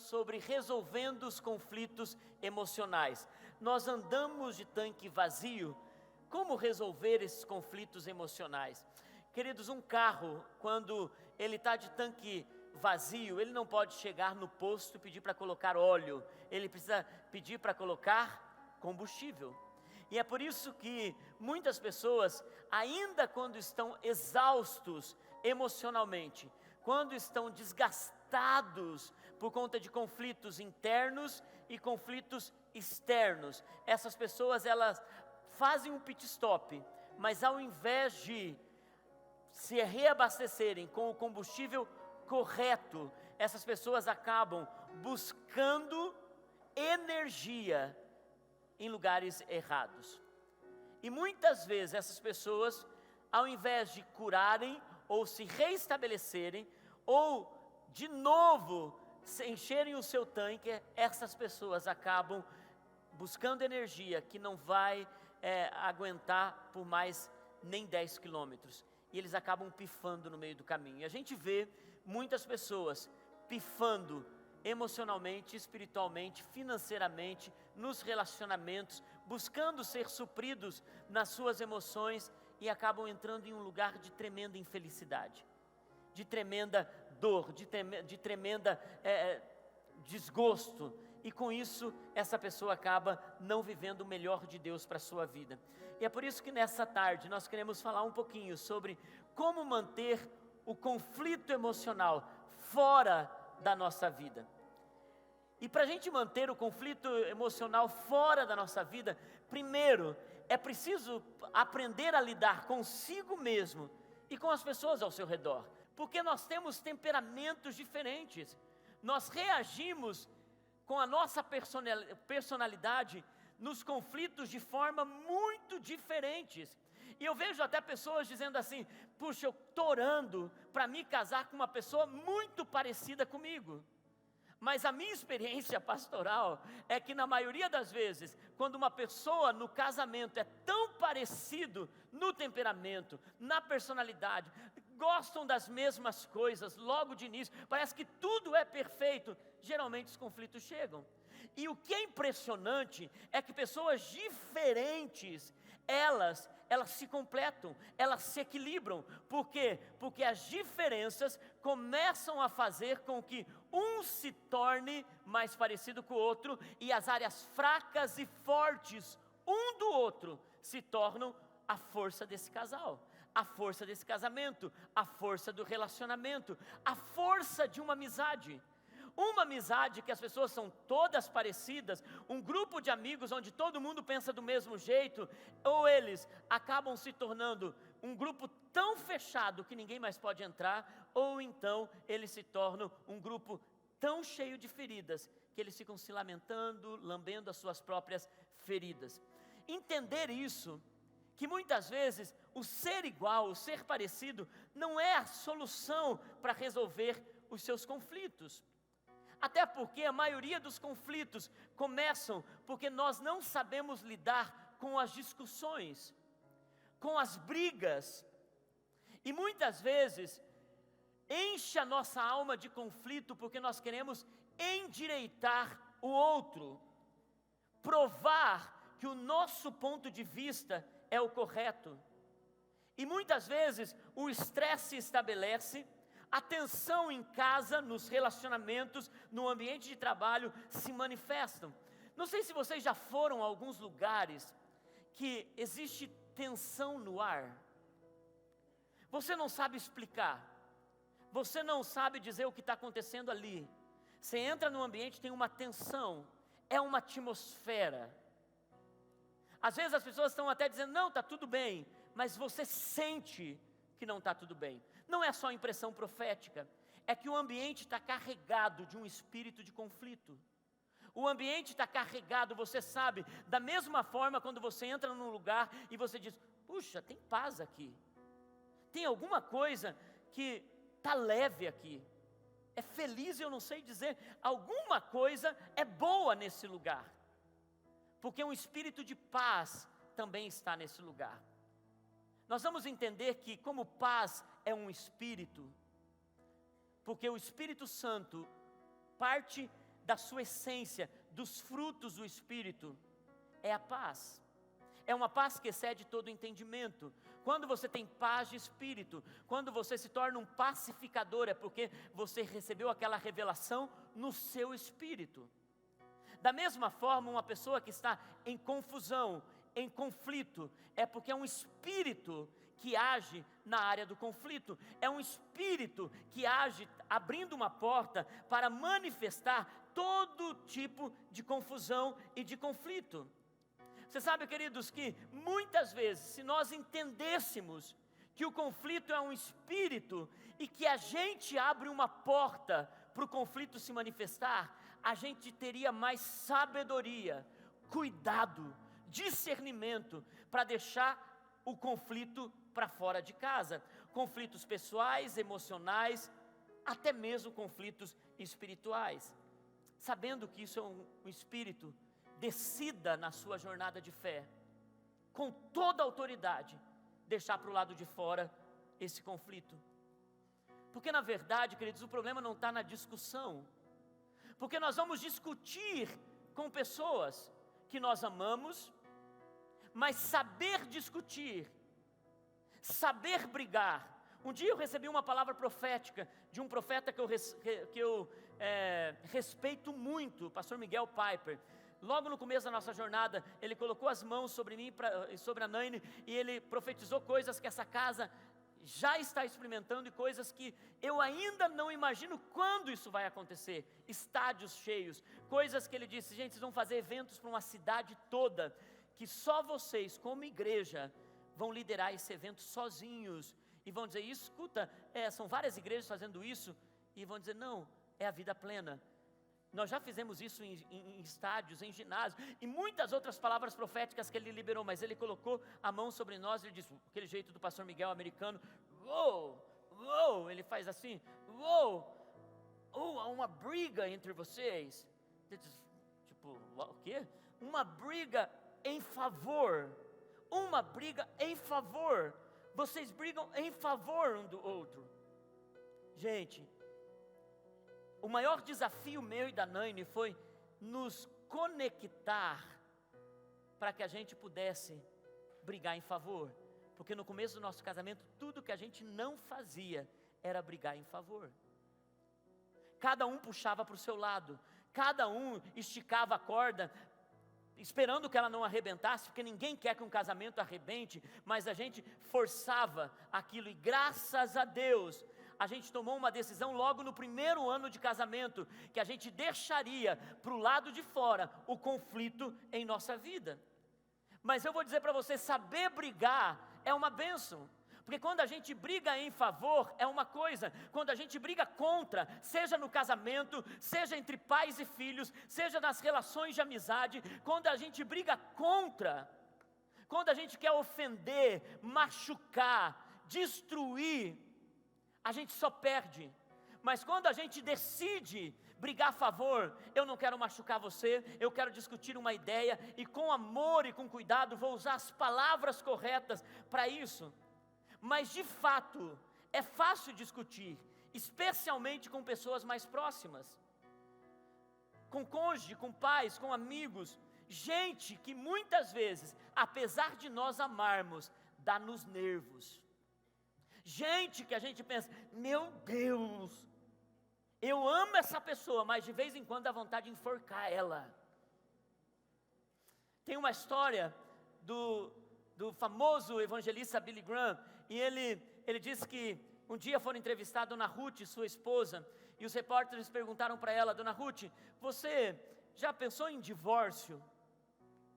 sobre resolvendo os conflitos emocionais. Nós andamos de tanque vazio. Como resolver esses conflitos emocionais? Queridos, um carro, quando ele está de tanque vazio, ele não pode chegar no posto e pedir para colocar óleo. Ele precisa pedir para colocar combustível. E é por isso que muitas pessoas, ainda quando estão exaustos emocionalmente, quando estão desgastados por conta de conflitos internos e conflitos externos, essas pessoas, elas fazem um pit stop, mas ao invés de se reabastecerem com o combustível correto, essas pessoas acabam buscando energia em lugares errados. E muitas vezes essas pessoas, ao invés de curarem ou se reestabelecerem, ou de novo encherem o seu tanque, essas pessoas acabam buscando energia que não vai aguentar por mais nem 10 quilômetros. E eles acabam pifando no meio do caminho. E a gente vê muitas pessoas pifando emocionalmente, espiritualmente, financeiramente, nos relacionamentos, buscando ser supridos nas suas emoções e acabam entrando em um lugar de tremenda infelicidade, de tremenda dor, de tremenda desgosto. E com isso, essa pessoa acaba não vivendo o melhor de Deus para a sua vida. E é por isso que nessa tarde nós queremos falar um pouquinho sobre como manter o conflito emocional fora da nossa vida. E para a gente manter o conflito emocional fora da nossa vida, primeiro é preciso aprender a lidar consigo mesmo e com as pessoas ao seu redor. Porque nós temos temperamentos diferentes. Nós reagimos com a nossa personalidade nos conflitos de forma muito diferentes. E eu vejo até pessoas dizendo assim: puxa, eu estou orando para me casar com uma pessoa muito parecida comigo. Mas a minha experiência pastoral é que na maioria das vezes, quando uma pessoa no casamento é tão parecido no temperamento, na personalidade, gostam das mesmas coisas logo de início, parece que tudo é perfeito, geralmente os conflitos chegam. E o que é impressionante é que pessoas diferentes, elas se completam, elas se equilibram. Por quê? Porque as diferenças começam a fazer com que um se torne mais parecido com o outro e as áreas fracas e fortes um do outro se tornam a força desse casal, a força desse casamento, a força do relacionamento, a força de uma amizade. Uma amizade que as pessoas são todas parecidas, um grupo de amigos onde todo mundo pensa do mesmo jeito, ou eles acabam se tornando um grupo tão fechado que ninguém mais pode entrar, ou então eles se tornam um grupo tão cheio de feridas que eles ficam se lamentando, lambendo as suas próprias feridas. Entender isso, que muitas vezes o ser igual, o ser parecido, não é a solução para resolver os seus conflitos. Até porque a maioria dos conflitos começam porque nós não sabemos lidar com as discussões, com as brigas. E muitas vezes enche a nossa alma de conflito porque nós queremos endireitar o outro, provar que o nosso ponto de vista é o correto. E muitas vezes o estresse se estabelece, a tensão em casa, nos relacionamentos, no ambiente de trabalho se manifestam. Não sei se vocês já foram a alguns lugares que existe tensão no ar. Você não sabe explicar. Você não sabe dizer o que está acontecendo ali. Você entra num ambiente, tem uma tensão, é uma atmosfera. Às vezes as pessoas estão até dizendo, não, está tudo bem, mas você sente que não está tudo bem. Não é só impressão profética, é que o ambiente está carregado de um espírito de conflito. O ambiente está carregado, você sabe, da mesma forma quando você entra num lugar e você diz, puxa, tem paz aqui. Tem alguma coisa que está leve aqui. É feliz, eu não sei dizer, alguma coisa é boa nesse lugar. Porque um espírito de paz também está nesse lugar. Nós vamos entender que como paz é um espírito, porque o Espírito Santo parte da sua essência, dos frutos do Espírito, é a paz. É uma paz que excede todo entendimento. Quando você tem paz de espírito, quando você se torna um pacificador, é porque você recebeu aquela revelação no seu espírito. Da mesma forma, uma pessoa que está em confusão, em conflito, é porque é um espírito que age na área do conflito. É um espírito que age abrindo uma porta para manifestar todo tipo de confusão e de conflito. Você sabe, queridos, que muitas vezes, se nós entendêssemos que o conflito é um espírito e que a gente abre uma porta para o conflito se manifestar, a gente teria mais sabedoria, cuidado, discernimento para deixar o conflito para fora de casa. Conflitos pessoais, emocionais, até mesmo conflitos espirituais. Sabendo que isso é um espírito, decida na sua jornada de fé, com toda a autoridade, deixar para o lado de fora esse conflito. Porque na verdade, queridos, o problema não está na discussão. Porque nós vamos discutir com pessoas que nós amamos, mas saber discutir, saber brigar. Um dia eu recebi uma palavra profética de um profeta que eu respeito muito, o pastor Miguel Piper. Logo no começo da nossa jornada, ele colocou as mãos sobre mim e sobre a Naine, e ele profetizou coisas que essa casa já está experimentando e coisas que eu ainda não imagino quando isso vai acontecer. Estádios cheios, coisas que ele disse: gente, vocês vão fazer eventos para uma cidade toda, que só vocês como igreja vão liderar esse evento sozinhos, e vão dizer: escuta, são várias igrejas fazendo isso, e vão dizer: não, é a vida plena. Nós já fizemos isso em estádios, em ginásios, e muitas outras palavras proféticas que ele liberou, mas ele colocou a mão sobre nós e ele disse, aquele jeito do pastor Miguel americano: uou, uou, ele faz assim, uou, há uma briga entre vocês. Tipo, o quê? Uma briga em favor, uma briga em favor, vocês brigam em favor um do outro. Gente, o maior desafio meu e da Naine foi nos conectar para que a gente pudesse brigar em favor. Porque no começo do nosso casamento, tudo que a gente não fazia era brigar em favor. Cada um puxava para o seu lado, cada um esticava a corda, esperando que ela não arrebentasse, porque ninguém quer que um casamento arrebente, mas a gente forçava aquilo, e graças a Deus, a gente tomou uma decisão logo no primeiro ano de casamento, que a gente deixaria para o lado de fora o conflito em nossa vida. Mas eu vou dizer para você, saber brigar é uma bênção. Porque quando a gente briga em favor é uma coisa, quando a gente briga contra, seja no casamento, seja entre pais e filhos, seja nas relações de amizade, quando a gente briga contra, quando a gente quer ofender, machucar, destruir, a gente só perde. Mas quando a gente decide brigar a favor, eu não quero machucar você, eu quero discutir uma ideia, e com amor e com cuidado vou usar as palavras corretas para isso. Mas de fato, é fácil discutir, especialmente com pessoas mais próximas, com cônjuge, com pais, com amigos, gente que muitas vezes, apesar de nós amarmos, dá nos nervos. Gente que a gente pensa, meu Deus, eu amo essa pessoa, mas de vez em quando dá vontade de enforcar ela. Tem uma história do famoso evangelista Billy Graham, e ele disse que um dia foram entrevistar a Dona Ruth, sua esposa, e os repórteres perguntaram para ela: Dona Ruth, você já pensou em divórcio?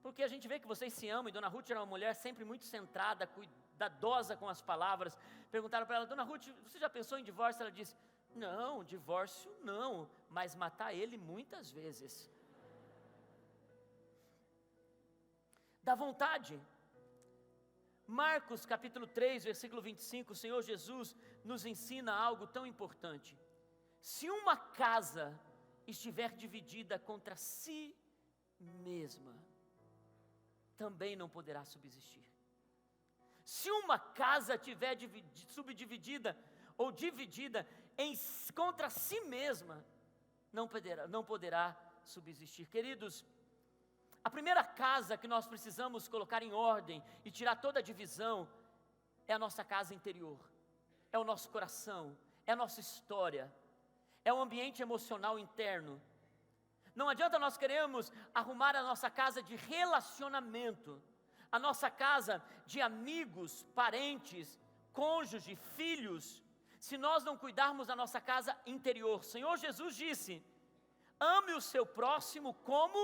Porque a gente vê que vocês se amam, e Dona Ruth era uma mulher sempre muito centrada, cuidadosa com as palavras. Perguntaram para ela: Dona Ruth, você já pensou em divórcio? Ela disse: não, divórcio não, mas matar ele muitas vezes. Dá vontade. Marcos capítulo 3, versículo 25, o Senhor Jesus nos ensina algo tão importante. Se uma casa estiver dividida contra si mesma, também não poderá subsistir. Se uma casa estiver subdividida ou dividida contra si mesma, não poderá subsistir. Queridos, a primeira casa que nós precisamos colocar em ordem e tirar toda a divisão é a nossa casa interior, é o nosso coração, é a nossa história, é o ambiente emocional interno. Não adianta nós queremos arrumar a nossa casa de relacionamento, a nossa casa de amigos, parentes, cônjuge, filhos, se nós não cuidarmos da nossa casa interior. O Senhor Jesus disse: ame o seu próximo como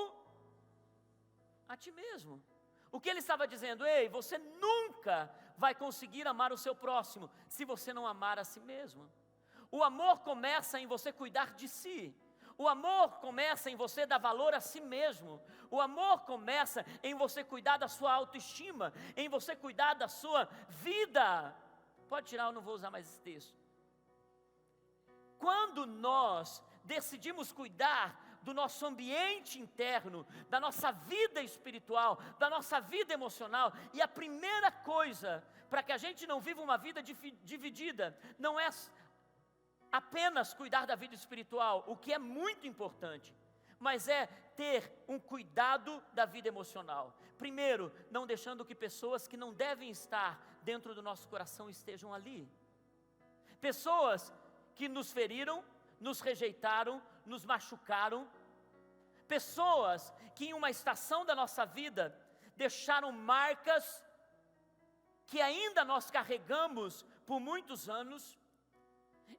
a ti mesmo. O que ele estava dizendo? Ei, você nunca vai conseguir amar o seu próximo se você não amar a si mesmo. O amor começa em você cuidar de si. O amor começa em você dar valor a si mesmo. O amor começa em você cuidar da sua autoestima, em você cuidar da sua vida. Pode tirar, eu não vou usar mais esse texto. Quando nós decidimos cuidar do nosso ambiente interno, da nossa vida espiritual, da nossa vida emocional, e a primeira coisa para que a gente não viva uma vida dividida, não é apenas cuidar da vida espiritual, o que é muito importante, mas é ter um cuidado da vida emocional. Primeiro, não deixando que pessoas que não devem estar dentro do nosso coração estejam ali. Pessoas que nos feriram, nos rejeitaram, nos machucaram. Pessoas que em uma estação da nossa vida deixaram marcas que ainda nós carregamos por muitos anos.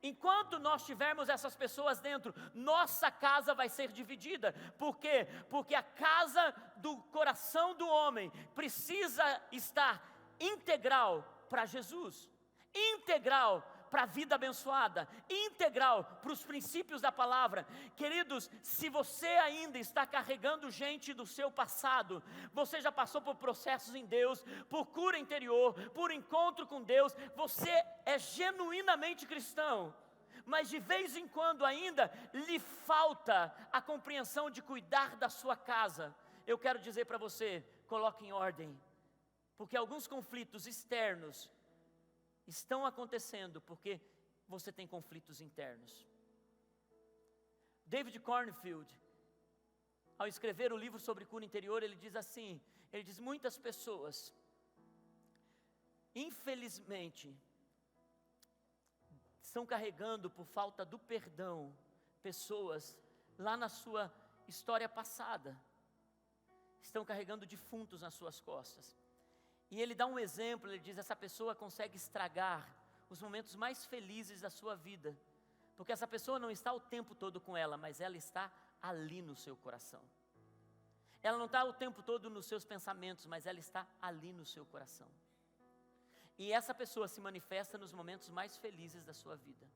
Enquanto nós tivermos essas pessoas dentro, nossa casa vai ser dividida. Por quê? Porque a casa do coração do homem precisa estar integral para Jesus, integral para a vida abençoada, integral para os princípios da palavra. Queridos, se você ainda está carregando gente do seu passado, você já passou por processos em Deus, por cura interior, por encontro com Deus, você é genuinamente cristão, mas de vez em quando ainda lhe falta a compreensão de cuidar da sua casa. Eu quero dizer para você, coloque em ordem, porque alguns conflitos externos estão acontecendo porque você tem conflitos internos. David Cornfield, ao escrever o livro sobre cura interior, ele diz assim, ele diz: muitas pessoas, infelizmente, estão carregando por falta do perdão, pessoas lá na sua história passada, estão carregando defuntos nas suas costas. E ele dá um exemplo, ele diz: essa pessoa consegue estragar os momentos mais felizes da sua vida, porque essa pessoa não está o tempo todo com ela, mas ela está ali no seu coração. Ela não está o tempo todo nos seus pensamentos, mas ela está ali no seu coração. E essa pessoa se manifesta nos momentos mais felizes da sua vida.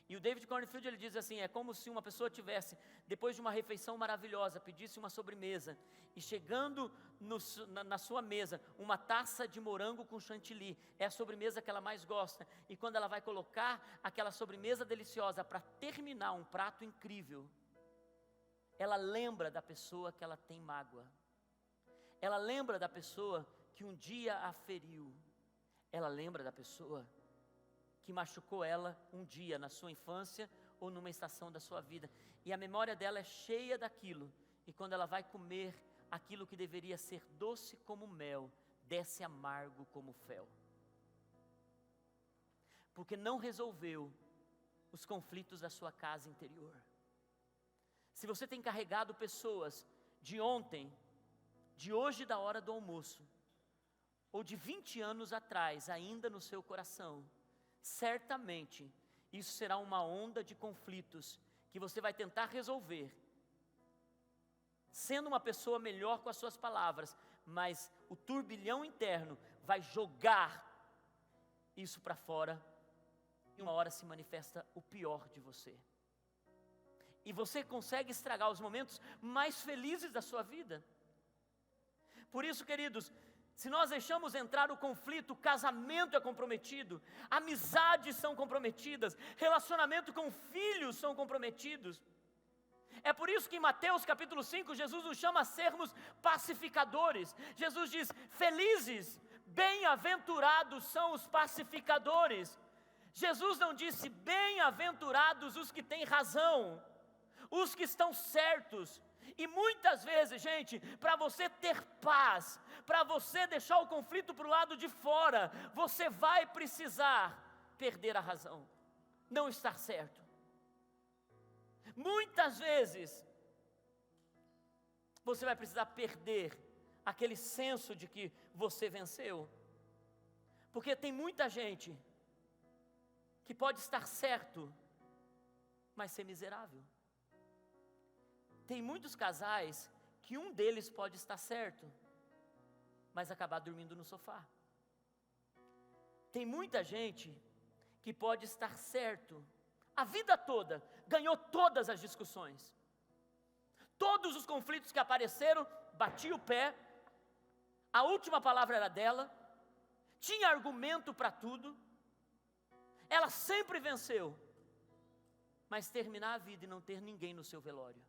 E o David Cornfield, ele diz assim: é como se uma pessoa tivesse, depois de uma refeição maravilhosa, pedisse uma sobremesa, e chegando na sua mesa, uma taça de morango com chantilly, é a sobremesa que ela mais gosta, e quando ela vai colocar aquela sobremesa deliciosa para terminar um prato incrível, ela lembra da pessoa que ela tem mágoa, ela lembra da pessoa que um dia a feriu, ela lembra da pessoa que machucou ela um dia na sua infância ou numa estação da sua vida, e a memória dela é cheia daquilo, e quando ela vai comer, aquilo que deveria ser doce como mel, desce amargo como fel, porque não resolveu os conflitos da sua casa interior. Se você tem carregado pessoas de ontem, de hoje da hora do almoço, ou de 20 anos atrás ainda no seu coração, certamente isso será uma onda de conflitos que você vai tentar resolver, sendo uma pessoa melhor com as suas palavras, mas o turbilhão interno vai jogar isso para fora, e uma hora se manifesta o pior de você. E você consegue estragar os momentos mais felizes da sua vida. Por isso, queridos, se nós deixamos entrar o conflito, o casamento é comprometido, amizades são comprometidas, relacionamento com filhos são comprometidos. É por isso que em Mateus capítulo 5, Jesus nos chama a sermos pacificadores. Jesus diz: felizes, bem-aventurados são os pacificadores. Jesus não disse: bem-aventurados os que têm razão, os que estão certos. E muitas vezes, gente, para você ter paz, para você deixar o conflito para o lado de fora, você vai precisar perder a razão, não estar certo. Muitas vezes, você vai precisar perder aquele senso de que você venceu, porque tem muita gente que pode estar certo, mas ser miserável. Tem muitos casais que um deles pode estar certo, mas acabar dormindo no sofá. Tem muita gente que pode estar certo a vida toda, ganhou todas as discussões, todos os conflitos que apareceram, batia o pé, a última palavra era dela, tinha argumento para tudo, ela sempre venceu, mas terminar a vida e não ter ninguém no seu velório.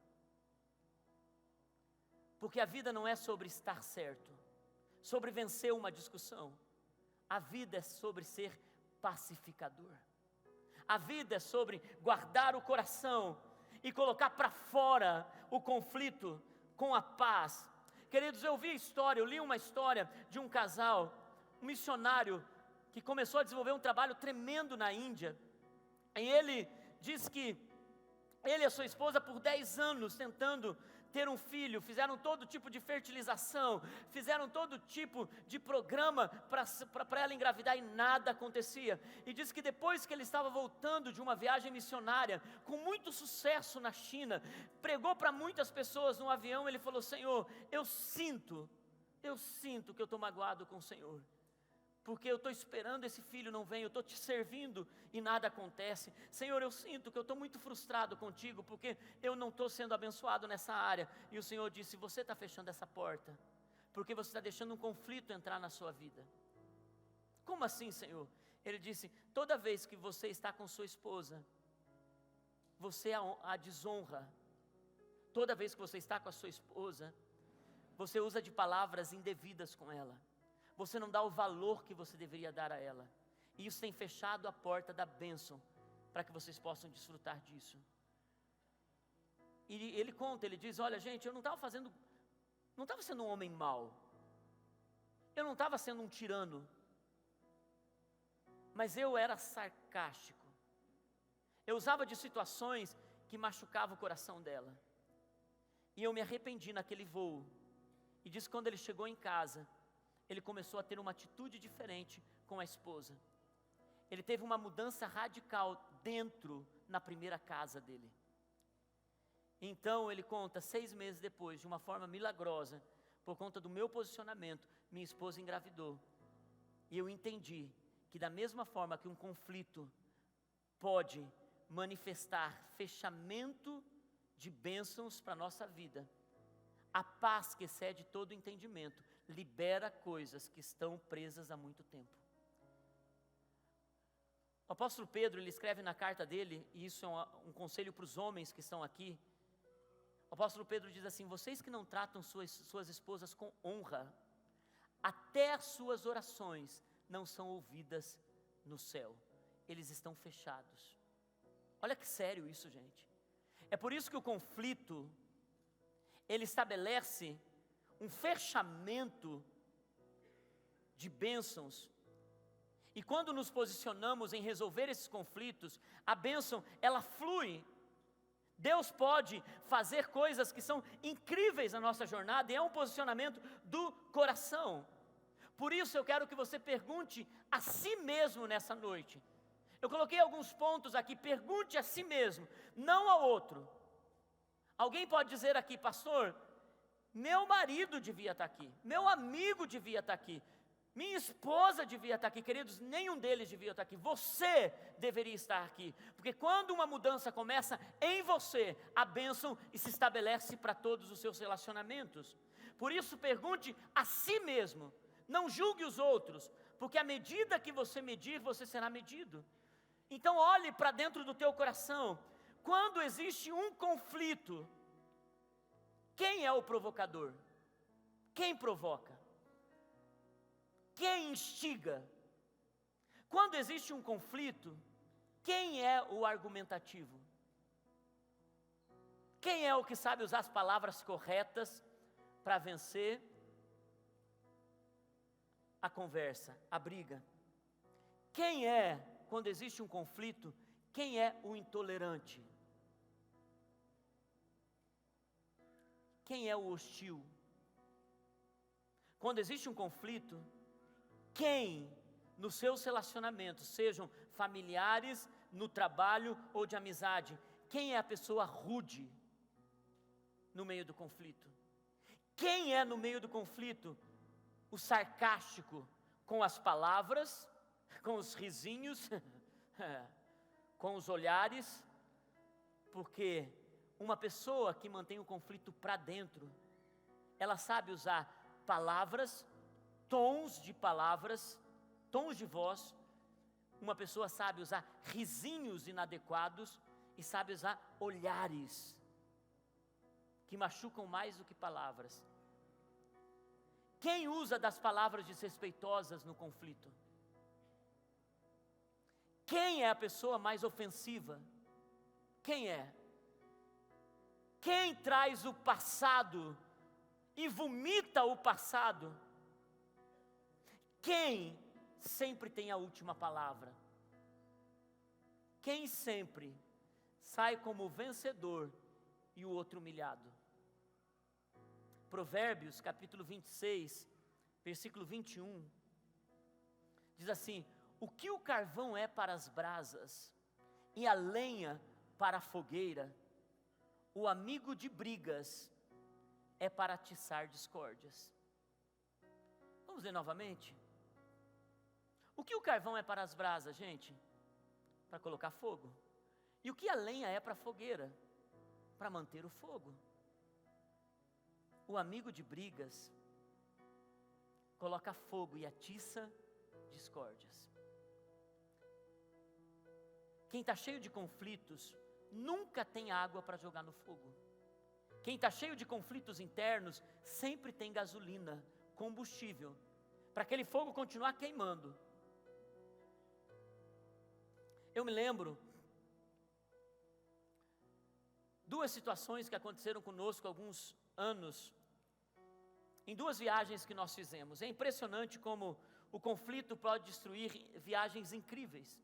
Porque a vida não é sobre estar certo, sobre vencer uma discussão. A vida é sobre ser pacificador. A vida é sobre guardar o coração e colocar para fora o conflito com a paz. Queridos, eu li uma história de um casal, um missionário que começou a desenvolver um trabalho tremendo na Índia. E ele diz que ele e a sua esposa por 10 anos tentando ter um filho, fizeram todo tipo de fertilização, fizeram todo tipo de programa para ela engravidar e nada acontecia. E diz que depois que ele estava voltando de uma viagem missionária, com muito sucesso na China, pregou para muitas pessoas no avião, ele falou: Senhor, eu sinto que eu estou magoado com o Senhor, porque eu estou esperando esse filho não vem, eu estou te servindo e nada acontece. Senhor, eu sinto que eu estou muito frustrado contigo, porque eu não estou sendo abençoado nessa área. E o Senhor disse: você está fechando essa porta, porque você está deixando um conflito entrar na sua vida. Como assim, Senhor? Ele disse: toda vez que você está com sua esposa, você a desonra. Toda vez que você está com a sua esposa, você usa de palavras indevidas com ela. Você não dá o valor que você deveria dar a ela. E isso tem fechado a porta da bênção, para que vocês possam desfrutar disso. E ele conta, ele diz: olha gente, eu não estava sendo um homem mau. Eu não estava sendo um tirano. Mas eu era sarcástico. Eu usava de situações que machucavam o coração dela. E eu me arrependi naquele voo. E diz que quando ele chegou em casa, ele começou a ter uma atitude diferente com a esposa. Ele teve uma mudança radical na primeira casa dele. Então ele conta, 6 meses depois, de uma forma milagrosa, por conta do meu posicionamento, minha esposa engravidou. E eu entendi que da mesma forma que um conflito pode manifestar fechamento de bênçãos para a nossa vida, a paz que excede todo entendimento libera coisas que estão presas há muito tempo. O apóstolo Pedro, ele escreve na carta dele, e isso é um conselho para os homens que estão aqui. O apóstolo Pedro diz assim: vocês que não tratam suas esposas com honra, até as suas orações não são ouvidas no céu, eles estão fechados. Olha que sério isso, gente. É por isso que o conflito, ele estabelece um fechamento de bênçãos. E quando nos posicionamos em resolver esses conflitos, a bênção, ela flui. Deus pode fazer coisas que são incríveis na nossa jornada, e é um posicionamento do coração. Por isso eu quero que você pergunte a si mesmo nessa noite. Eu coloquei alguns pontos aqui, pergunte a si mesmo, não ao outro. Alguém pode dizer aqui: pastor, meu marido devia estar aqui, meu amigo devia estar aqui, minha esposa devia estar aqui. Queridos, nenhum deles devia estar aqui, você deveria estar aqui, porque quando uma mudança começa em você, a bênção se estabelece para todos os seus relacionamentos. Por isso pergunte a si mesmo, não julgue os outros, porque à medida que você medir, você será medido. Então olhe para dentro do teu coração. Quando existe um conflito, quem é o provocador? Quem provoca? Quem instiga? Quando existe um conflito, quem é o argumentativo? Quem é o que sabe usar as palavras corretas para vencer a conversa, a briga? Quem é, quando existe um conflito, quem é o intolerante? Quem é o hostil? Quando existe um conflito, quem nos seus relacionamentos, sejam familiares, no trabalho ou de amizade, quem é a pessoa rude no meio do conflito? Quem é no meio do conflito o sarcástico com as palavras, com os risinhos, com os olhares? Porque uma pessoa que mantém o conflito para dentro, ela sabe usar palavras, tons de palavras, tons de voz. Uma pessoa sabe usar risinhos inadequados e sabe usar olhares que machucam mais do que palavras. Quem usa das palavras desrespeitosas no conflito? Quem é a pessoa mais ofensiva? Quem é? Quem traz o passado e vomita o passado? Quem sempre tem a última palavra? Quem sempre sai como vencedor e o outro humilhado? Provérbios capítulo 26, versículo 21, diz assim: o que o carvão é para as brasas e a lenha para a fogueira, o amigo de brigas é para atiçar discórdias. Vamos ler novamente? O que o carvão é para as brasas, gente? Para colocar fogo. E o que a lenha é para a fogueira? Para manter o fogo. O amigo de brigas coloca fogo e atiça discórdias. Quem está cheio de conflitos nunca tem água para jogar no fogo. Quem está cheio de conflitos internos sempre tem gasolina, combustível, para aquele fogo continuar queimando. Eu me lembro duas situações que aconteceram conosco há alguns anos, em duas viagens que nós fizemos. É impressionante como o conflito pode destruir viagens incríveis.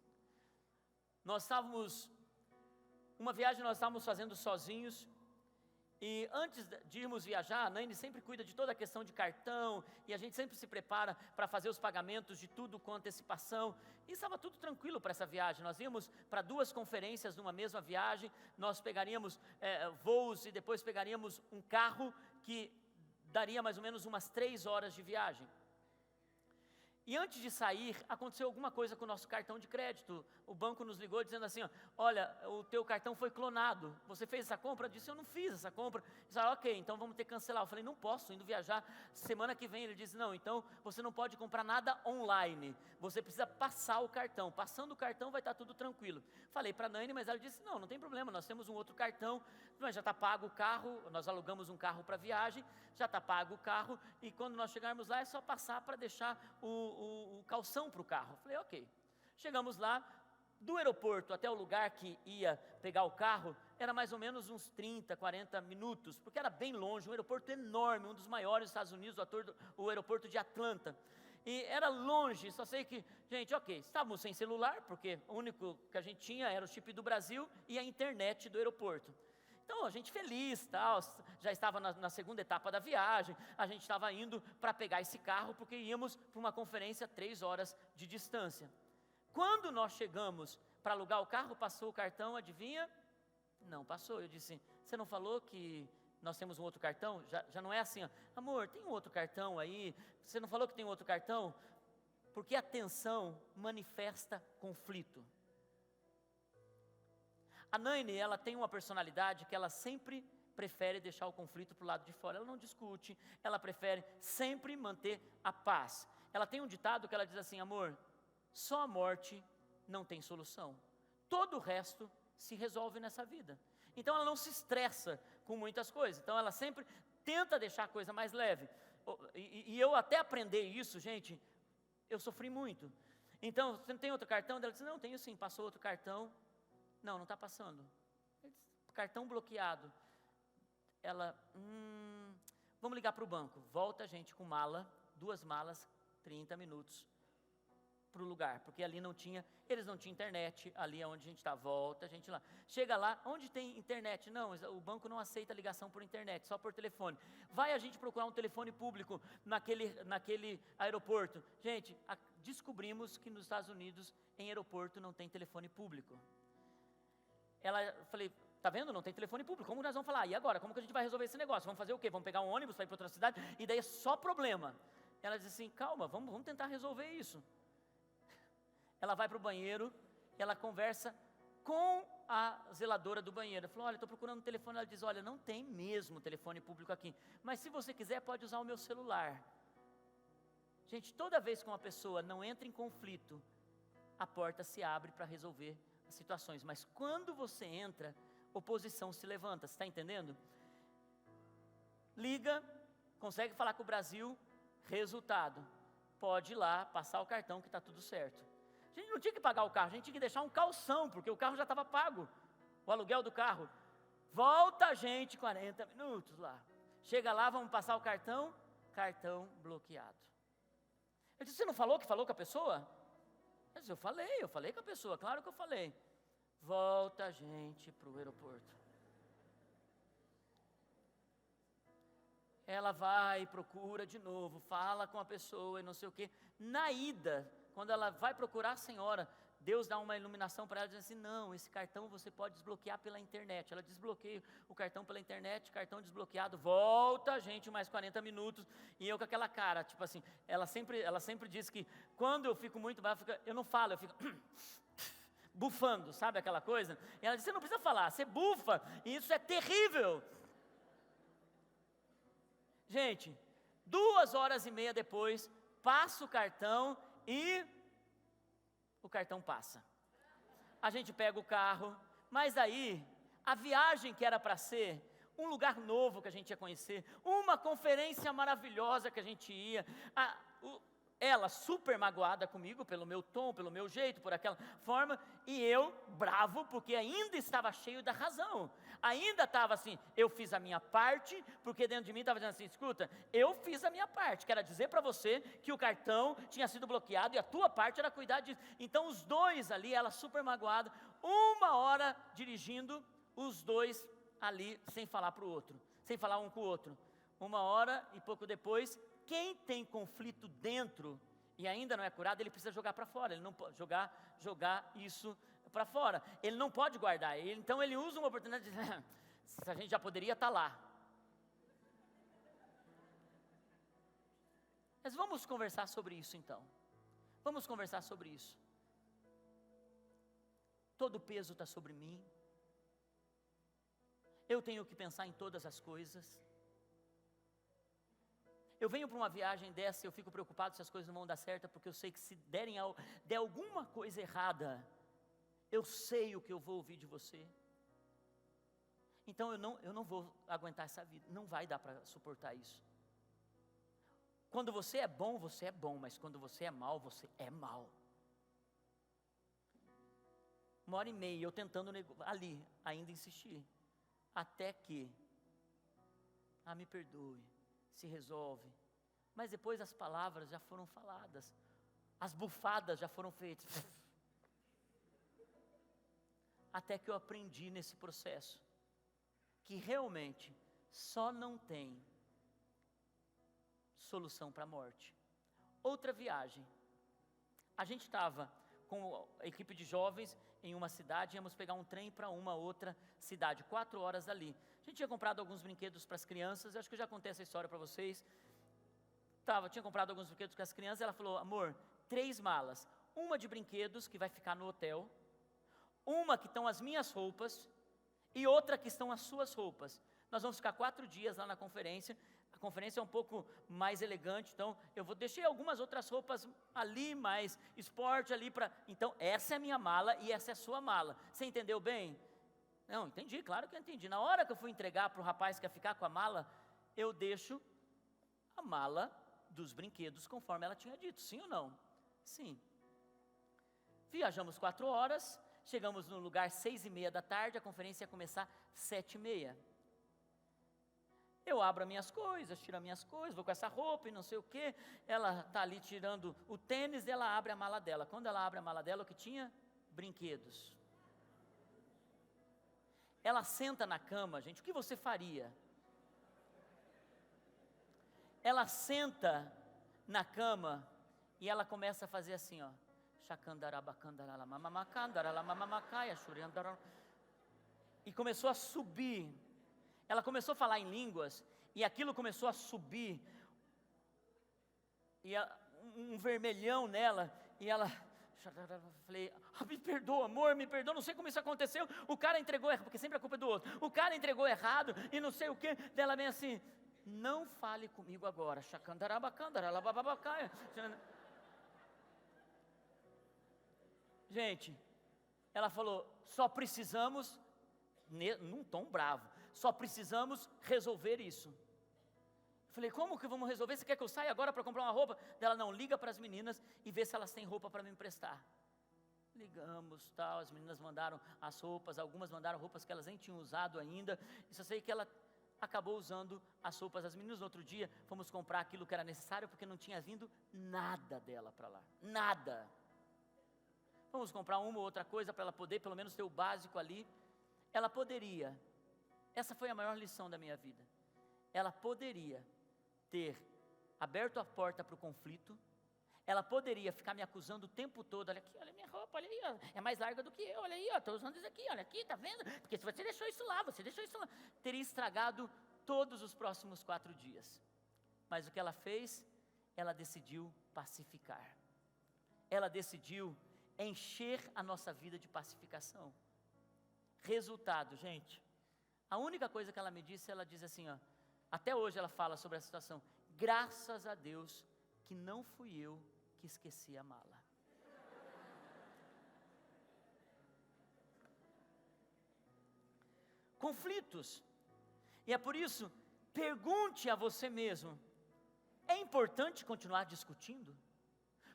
Uma viagem nós estávamos fazendo sozinhos, e antes de irmos viajar, a Naine sempre cuida de toda a questão de cartão, e a gente sempre se prepara para fazer os pagamentos de tudo com antecipação, e estava tudo tranquilo para essa viagem. Nós íamos para duas conferências numa mesma viagem, nós pegaríamos voos e depois pegaríamos um carro que daria mais ou menos umas 3 horas de viagem. E antes de sair, aconteceu alguma coisa com o nosso cartão de crédito. O banco nos ligou dizendo assim: olha, o teu cartão foi clonado. Você fez essa compra? Eu disse: eu não fiz essa compra. Ele disse: ok, então vamos ter que cancelar. Eu falei: não posso, indo viajar semana que vem. Ele disse: não, então você não pode comprar nada online. Você precisa passar o cartão. Passando o cartão vai estar tudo tranquilo. Falei para a Naine, mas ela disse: não tem problema, nós temos um outro cartão. Mas já está pago o carro, nós alugamos um carro para viagem, já está pago o carro, e quando nós chegarmos lá é só passar para deixar o calção para o carro. Falei: ok. Chegamos lá, do aeroporto até o lugar que ia pegar o carro, era mais ou menos uns 30, 40 minutos, porque era bem longe, um aeroporto enorme, um dos maiores dos Estados Unidos, o aeroporto de Atlanta. E era longe, só sei que, gente, ok, estávamos sem celular, porque o único que a gente tinha era o chip do Brasil e a internet do aeroporto. Então, a gente feliz, tal, já estava na segunda etapa da viagem, a gente estava indo para pegar esse carro, porque íamos para uma conferência 3 horas de distância. Quando nós chegamos para alugar o carro, passou o cartão, adivinha? Não passou. Eu disse: você não falou que nós temos um outro cartão? Já não é assim, amor, tem um outro cartão aí? Você não falou que tem um outro cartão? Porque a tensão manifesta conflito. A Naine, ela tem uma personalidade que ela sempre prefere deixar o conflito para o lado de fora. Ela não discute, ela prefere sempre manter a paz. Ela tem um ditado que ela diz assim: amor, só a morte não tem solução. Todo o resto se resolve nessa vida. Então ela não se estressa com muitas coisas. Então ela sempre tenta deixar a coisa mais leve. E eu até aprender isso, gente, eu sofri muito. Então, você não tem outro cartão? Ela disse: não, tenho sim, passou outro cartão. Não está passando. Cartão bloqueado. ela, vamos ligar para o banco. Volta a gente com mala, 2 malas, 30 minutos para o lugar, porque ali eles não tinham internet, ali é onde a gente está, volta a gente lá. Chega lá, onde tem internet? Não, o banco não aceita ligação por internet, só por telefone. Vai a gente procurar um telefone público naquele aeroporto. Gente, descobrimos que nos Estados Unidos, em aeroporto, não tem telefone público. Falei, tá vendo? Não tem telefone público, como nós vamos falar? E agora, como que a gente vai resolver esse negócio? Vamos fazer o quê? Vamos pegar um ônibus para ir para outra cidade? E daí é só problema. Ela diz assim, calma, vamos tentar resolver isso. Ela vai para o banheiro, ela conversa com a zeladora do banheiro. Ela falou, olha, estou procurando um telefone. Ela diz, olha, não tem mesmo telefone público aqui, mas se você quiser pode usar o meu celular. Gente, toda vez que uma pessoa não entra em conflito, a porta se abre para resolver as situações, mas quando você entra, oposição se levanta, você está entendendo? Liga, consegue falar com o Brasil, resultado, pode ir lá, passar o cartão que está tudo certo. A gente não tinha que pagar o carro, a gente tinha que deixar um calção, porque o carro já estava pago, o aluguel do carro. Volta a gente 40 minutos lá. Chega lá, vamos passar o cartão bloqueado. Eu disse, você não falou que falou com a pessoa? Eu disse, eu falei com a pessoa, claro que eu falei. Volta a gente para o aeroporto. Ela vai, procura de novo, fala com a pessoa e não sei o quê. Na ida, quando ela vai procurar a senhora, Deus dá uma iluminação para ela, diz assim, não, esse cartão você pode desbloquear pela internet. Ela desbloqueia o cartão pela internet, cartão desbloqueado, volta a gente mais 40 minutos, e eu com aquela cara, tipo assim, ela sempre diz que quando eu fico muito bravo, eu não falo, eu fico bufando, sabe aquela coisa? E ela diz, você não precisa falar, você bufa, e isso é terrível. Gente, 2h30 depois, passa o cartão e o cartão passa. A gente pega o carro, mas aí, a viagem que era para ser um lugar novo que a gente ia conhecer, uma conferência maravilhosa que a gente ia, ela super magoada comigo pelo meu tom, pelo meu jeito, por aquela forma, e eu bravo porque ainda estava cheio da razão, ainda estava assim, eu fiz a minha parte, porque dentro de mim estava dizendo assim, escuta, eu fiz a minha parte, quero dizer para você que o cartão tinha sido bloqueado e a tua parte era cuidar disso. Então os dois ali, ela super magoada, 1h dirigindo, os dois ali sem falar para o outro, sem falar um com o outro, 1h e pouco depois, quem tem conflito dentro e ainda não é curado, ele precisa jogar para fora, ele não pode jogar isso para fora, ele não pode guardar, então ele usa uma oportunidade de dizer, a gente já poderia estar lá. Mas vamos conversar sobre isso então, vamos conversar sobre isso. Todo o peso está sobre mim, eu tenho que pensar em todas as coisas. Eu venho para uma viagem dessa e eu fico preocupado se as coisas não vão dar certo, porque eu sei que se der alguma coisa errada, eu sei o que eu vou ouvir de você. Então eu não vou aguentar essa vida, não vai dar para suportar isso. Quando você é bom, mas quando você é mau, você é mau. 1h30 eu tentando ali, ainda insistir, até que, me perdoe, se resolve, mas depois as palavras já foram faladas, as bufadas já foram feitas, até que eu aprendi nesse processo, que realmente só não tem solução para a morte. Outra viagem, a gente estava com a equipe de jovens em uma cidade, íamos pegar um trem para uma outra cidade, 4 horas dali. A gente tinha comprado alguns brinquedos para as crianças, eu acho que eu já contei essa história para vocês. Tinha comprado alguns brinquedos para as crianças, ela falou, amor, 3 malas, uma de brinquedos que vai ficar no hotel, uma que estão as minhas roupas e outra que estão as suas roupas. Nós vamos ficar 4 dias lá na conferência, a conferência é um pouco mais elegante, então deixei algumas outras roupas ali, mais esporte ali para... Então essa é a minha mala e essa é a sua mala. Você entendeu bem? Não, entendi, claro que eu entendi. Na hora que eu fui entregar para o rapaz que ia ficar com a mala, eu deixo a mala dos brinquedos conforme ela tinha dito, sim ou não? Sim. Viajamos 4 horas, chegamos no lugar 6h30 da tarde, a conferência ia começar 7h30. Eu abro as minhas coisas, tiro as minhas coisas, vou com essa roupa e não sei o quê. Ela está ali tirando o tênis, ela abre a mala dela. Quando ela abre a mala dela, o que tinha? Brinquedos. Ela senta na cama, gente, o que você faria? Ela senta na cama e ela começa a fazer assim, ó. E começou a subir. Ela começou a falar em línguas e aquilo começou a subir. E um vermelhão nela e ela... Falei, me perdoa, amor, me perdoa, não sei como isso aconteceu. O cara entregou errado, porque sempre a culpa é do outro. O cara entregou errado e não sei o que. Dela vem assim, não fale comigo agora. Gente, ela falou, só precisamos, num tom bravo, só precisamos resolver isso. Falei, como que vamos resolver? Você quer que eu saia agora para comprar uma roupa? Ela, não, liga para as meninas e vê se elas têm roupa para me emprestar. Ligamos, tal, as meninas mandaram as roupas, algumas mandaram roupas que elas nem tinham usado ainda. E só sei que ela acabou usando as roupas das meninas. No outro dia, fomos comprar aquilo que era necessário, porque não tinha vindo nada dela para lá, nada. Vamos comprar uma ou outra coisa para ela poder, pelo menos, ter o básico ali. Ela poderia, essa foi a maior lição da minha vida, ela poderia ter aberto a porta para o conflito, ela poderia ficar me acusando o tempo todo, olha aqui, olha minha roupa, olha aí, ó, é mais larga do que eu, olha aí, estou usando isso aqui, olha aqui, está vendo? Porque se você deixou isso lá, teria estragado todos os próximos 4 dias. Mas o que ela fez? Ela decidiu pacificar, ela decidiu encher a nossa vida de pacificação. Resultado, gente, a única coisa que ela me disse, ela diz assim, ó, até hoje ela fala sobre essa situação, graças a Deus que não fui eu que esqueci a mala. Conflitos, e é por isso, pergunte a você mesmo, é importante continuar discutindo?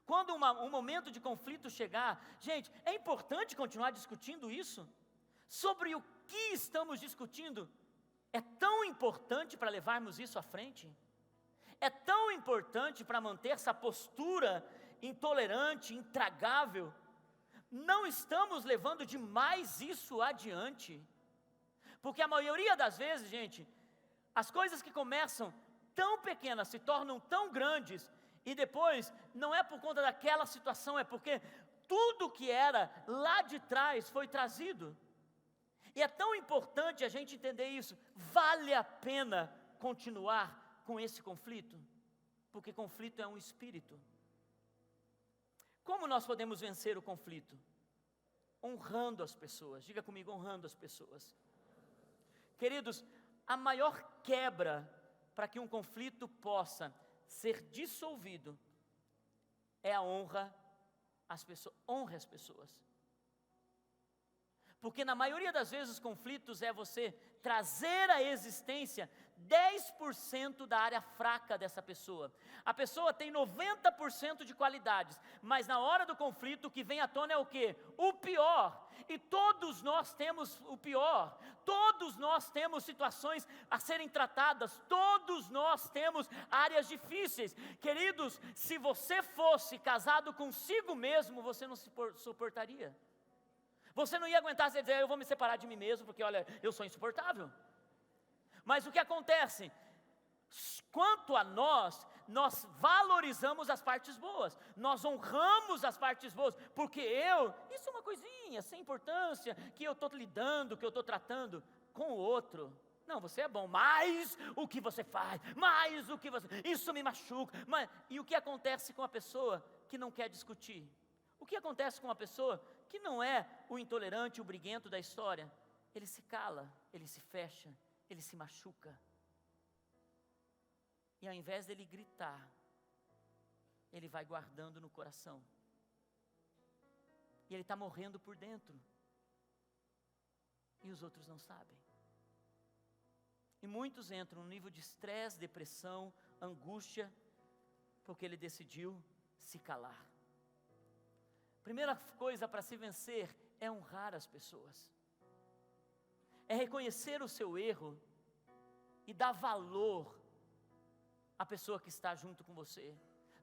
Quando um momento de conflito chegar, gente, é importante continuar discutindo isso? Sobre o que estamos discutindo? É tão importante para levarmos isso à frente? É tão importante para manter essa postura intolerante, intragável? Não estamos levando demais isso adiante? Porque a maioria das vezes, gente, as coisas que começam tão pequenas se tornam tão grandes, e depois não é por conta daquela situação, é porque tudo que era lá de trás foi trazido. E é tão importante a gente entender isso. Vale a pena continuar com esse conflito? Porque conflito é um espírito. Como nós podemos vencer o conflito? Honrando as pessoas. Diga comigo, honrando as pessoas. Queridos, a maior quebra para que um conflito possa ser dissolvido é a honra às pessoas. Honre as pessoas. Porque na maioria das vezes os conflitos é você trazer à existência 10% da área fraca dessa pessoa. A pessoa tem 90% de qualidades, mas na hora do conflito o que vem à tona é o quê? O pior. E todos nós temos o pior. Todos nós temos situações a serem tratadas. Todos nós temos áreas difíceis. Queridos, se você fosse casado consigo mesmo, você não se suportaria. Você não ia aguentar você dizer, eu vou me separar de mim mesmo, porque olha, eu sou insuportável. Mas o que acontece? Quanto a nós valorizamos as partes boas, nós honramos as partes boas, porque isso é uma coisinha sem importância, que eu estou lidando, que eu estou tratando com o outro. Não, você é bom, mas o que você faz, isso me machuca. E o que acontece com a pessoa que não quer discutir? O que acontece com uma pessoa que não é o intolerante, o briguento da história? Ele se cala, ele se fecha, ele se machuca. E ao invés dele gritar, ele vai guardando no coração. E ele está morrendo por dentro. E os outros não sabem. E muitos entram no nível de estresse, depressão, angústia, porque ele decidiu se calar. Primeira coisa para se vencer é honrar as pessoas. É reconhecer o seu erro e dá valor à pessoa que está junto com você.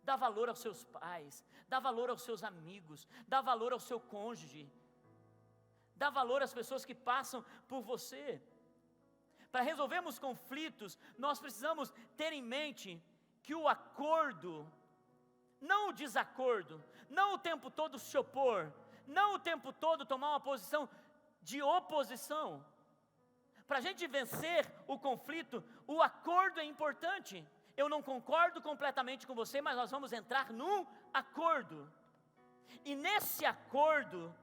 Dá valor aos seus pais, dá valor aos seus amigos, dá valor ao seu cônjuge, dá valor às pessoas que passam por você. Para resolvermos conflitos, nós precisamos ter em mente que o acordo, não o desacordo, não o tempo todo se opor, não o tempo todo tomar uma posição de oposição. Para a gente vencer o conflito, o acordo é importante. Eu não concordo completamente com você, mas nós vamos entrar num acordo. E nesse acordo,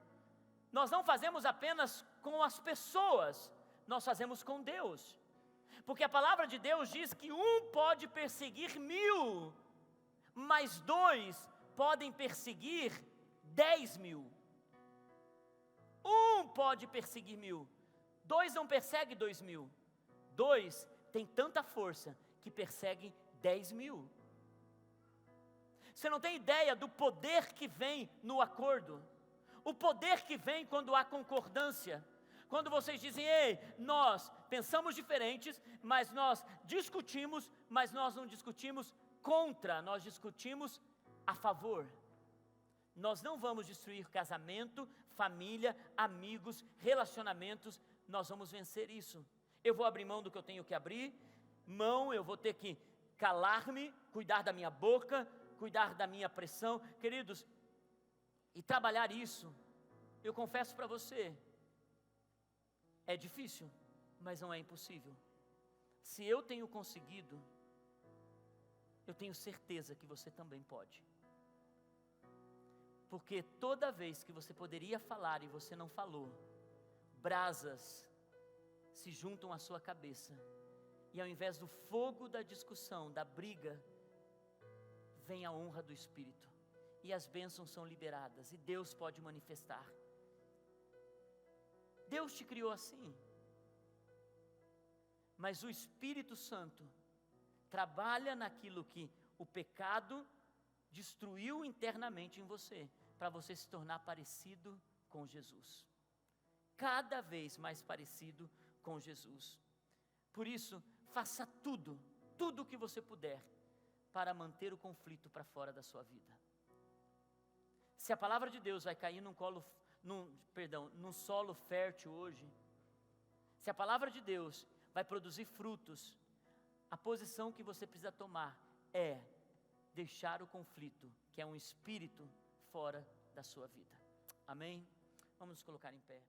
nós não fazemos apenas com as pessoas, nós fazemos com Deus. Porque a palavra de Deus diz que um pode perseguir 1000, mas 2 podem perseguir 10.000. Um pode perseguir 1000, 2 não persegue 2.000. 2 tem tanta força que persegue 10.000. Você não tem ideia do poder que vem no acordo. O poder que vem quando há concordância. Quando vocês dizem, ei, nós pensamos diferentes, mas nós discutimos, mas nós não discutimos contra, nós discutimos a favor. Nós não vamos destruir casamento, família, amigos, relacionamentos, nós vamos vencer isso. Eu vou abrir mão do que eu tenho que abrir, eu vou ter que calar-me, cuidar da minha boca, cuidar da minha pressão, queridos, e trabalhar isso, eu confesso para você, é difícil, mas não é impossível. Se eu tenho conseguido, eu tenho certeza que você também pode. Porque toda vez que você poderia falar e você não falou, brasas se juntam à sua cabeça, e ao invés do fogo da discussão, da briga, vem a honra do Espírito, e as bênçãos são liberadas, e Deus pode manifestar. Deus te criou assim, mas o Espírito Santo trabalha naquilo que o pecado destruiu internamente em você, para você se tornar parecido com Jesus, cada vez mais parecido com Jesus. Por isso, faça tudo o que você puder, para manter o conflito para fora da sua vida. Se a palavra de Deus vai cair num solo fértil hoje, se a palavra de Deus vai produzir frutos, a posição que você precisa tomar é deixar o conflito, que é um espírito, fora da sua vida. Amém? Vamos nos colocar em pé.